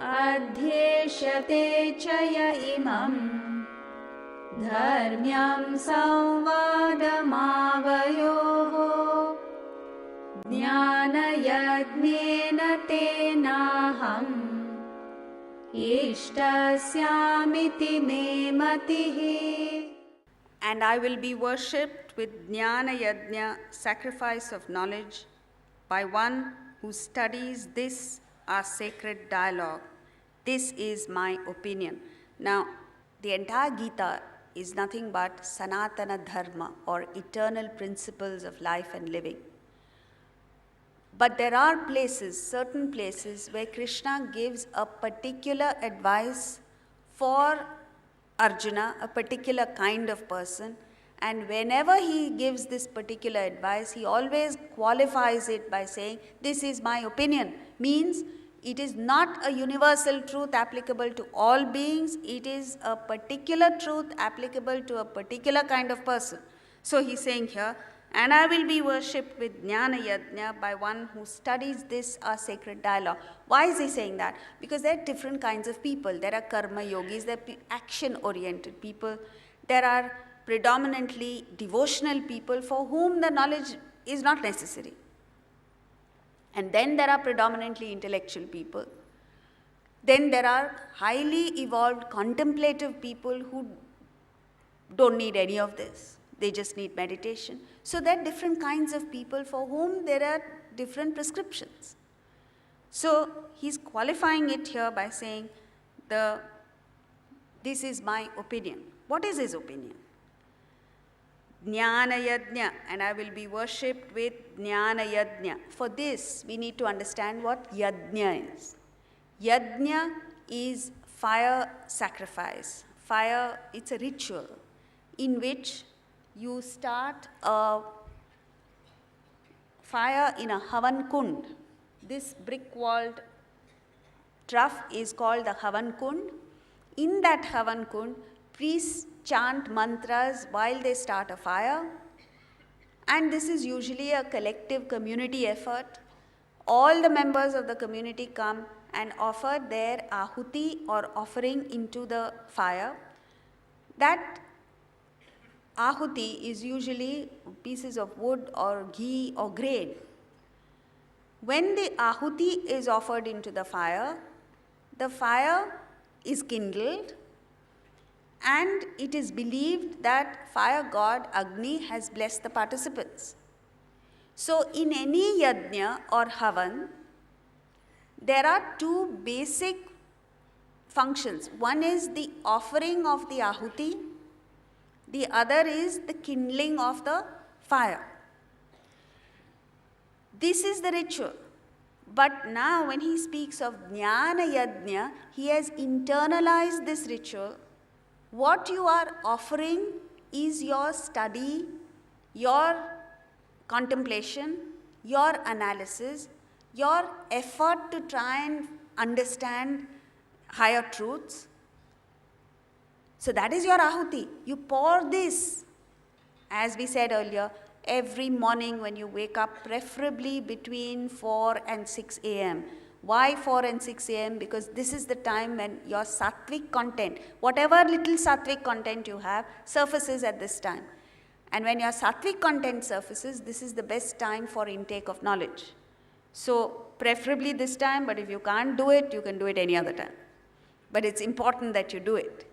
अध्येष्यते च य इमं धर्म्यं संवादमावयोः ज्ञानयज्ञेन तेनाहम् इष्टस्यामिति मे मतिः. And I will be worshipped with Jnana Yajna, sacrifice of knowledge, by one who studies this, our sacred dialogue. This is my opinion. Now, the entire Gita is nothing but Sanatana Dharma, or eternal principles of life and living. But there are places, certain places, where Krishna gives a particular advice for Arjuna, a particular kind of person, and whenever he gives this particular advice, he always qualifies it by saying, this is my opinion, means it is not a universal truth applicable to all beings, it is a particular truth applicable to a particular kind of person. So he's saying here, and I will be worshipped with Jnana Yajna by one who studies this, our sacred dialogue. Why is he saying that? Because there are different kinds of people. There are karma yogis, there are action-oriented people. There are predominantly devotional people for whom the knowledge is not necessary. And then there are predominantly intellectual people. Then there are highly evolved contemplative people who don't need any of this. They just need meditation. So there are different kinds of people for whom there are different prescriptions. So he's qualifying it here by saying, this is my opinion. What is his opinion? Jnana Yajna, and I will be worshipped with Jnana Yajna. For this, we need to understand what Yajna is. Yajna is fire sacrifice. Fire, it's a ritual in which you start a fire in a Havan Kund. This brick-walled trough is called the Havan Kund. In that Havan Kund, priests chant mantras while they start a fire. And this is usually a collective community effort. All the members of the community come and offer their ahuti or offering into the fire. That ahuti is usually pieces of wood or ghee or grain. When the ahuti is offered into the fire is kindled, and it is believed that fire god Agni has blessed the participants. So in any yajna or havan, there are two basic functions. One is the offering of the ahuti, the other is the kindling of the fire. This is the ritual. But now when he speaks of Jnana Yajna, he has internalized this ritual. What you are offering is your study, your contemplation, your analysis, your effort to try and understand higher truths. So that is your ahuti. You pour this, as we said earlier, every morning when you wake up, preferably between 4 and 6 a.m. Why 4 and 6 a.m.? Because this is the time when your sattvic content, whatever little sattvic content you have, surfaces at this time. And when your sattvic content surfaces, this is the best time for intake of knowledge. So preferably this time, but if you can't do it, you can do it any other time. But it's important that you do it.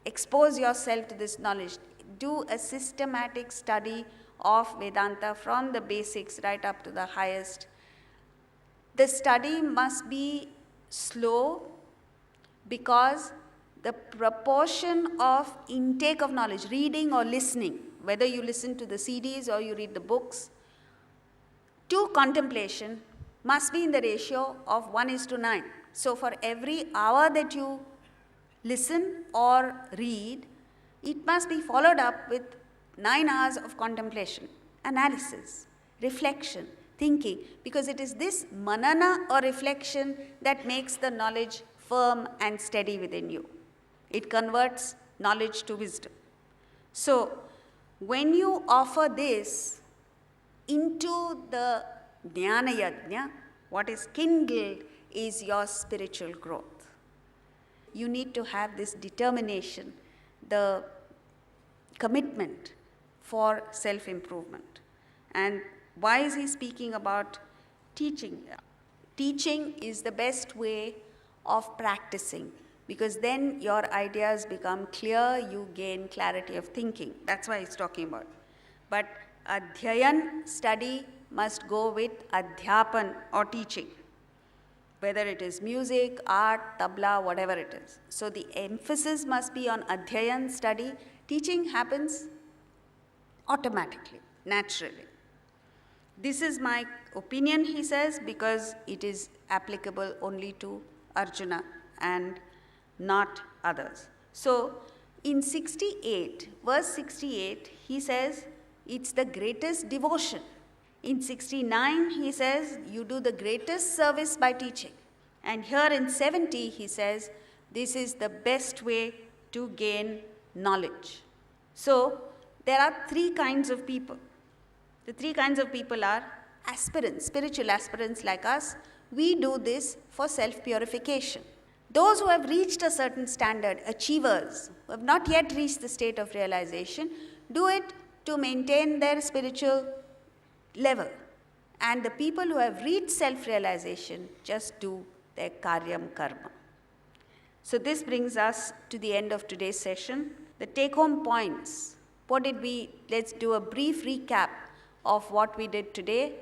Expose yourself to this knowledge. Do a systematic study of Vedanta from the basics right up to the highest. The study must be slow because the proportion of intake of knowledge, reading or listening, whether you listen to the CDs or you read the books, to contemplation must be in the ratio of 1:9. So for every hour that you listen or read, it must be followed up with 9 hours of contemplation, analysis, reflection, thinking, because it is this manana or reflection that makes the knowledge firm and steady within you. It converts knowledge to wisdom. So, when you offer this into the Jnana Yajna, what is kindled is your spiritual growth. You need to have this determination, the commitment for self-improvement. And why is he speaking about teaching? Teaching is the best way of practicing, because then your ideas become clear, you gain clarity of thinking. That's why he's talking about. But adhyayan, study, must go with adhyapan or teaching, whether it is music, art, tabla, whatever it is. So the emphasis must be on adhyayan, study. Teaching happens automatically, naturally. This is my opinion, he says, because it is applicable only to Arjuna and not others. So in 68, verse 68, he says, it's the greatest devotion. In 69, he says, you do the greatest service by teaching. And here in 70, he says, this is the best way to gain knowledge. So there are three kinds of people. The three kinds of people are aspirants, spiritual aspirants like us. We do this for self-purification. Those who have reached a certain standard, achievers, who have not yet reached the state of realization, do it to maintain their spiritual level. And the people who have reached self-realization just do their karyam karma. So this brings us to the end of today's session. The take-home points. Let's do a brief recap of what we did today.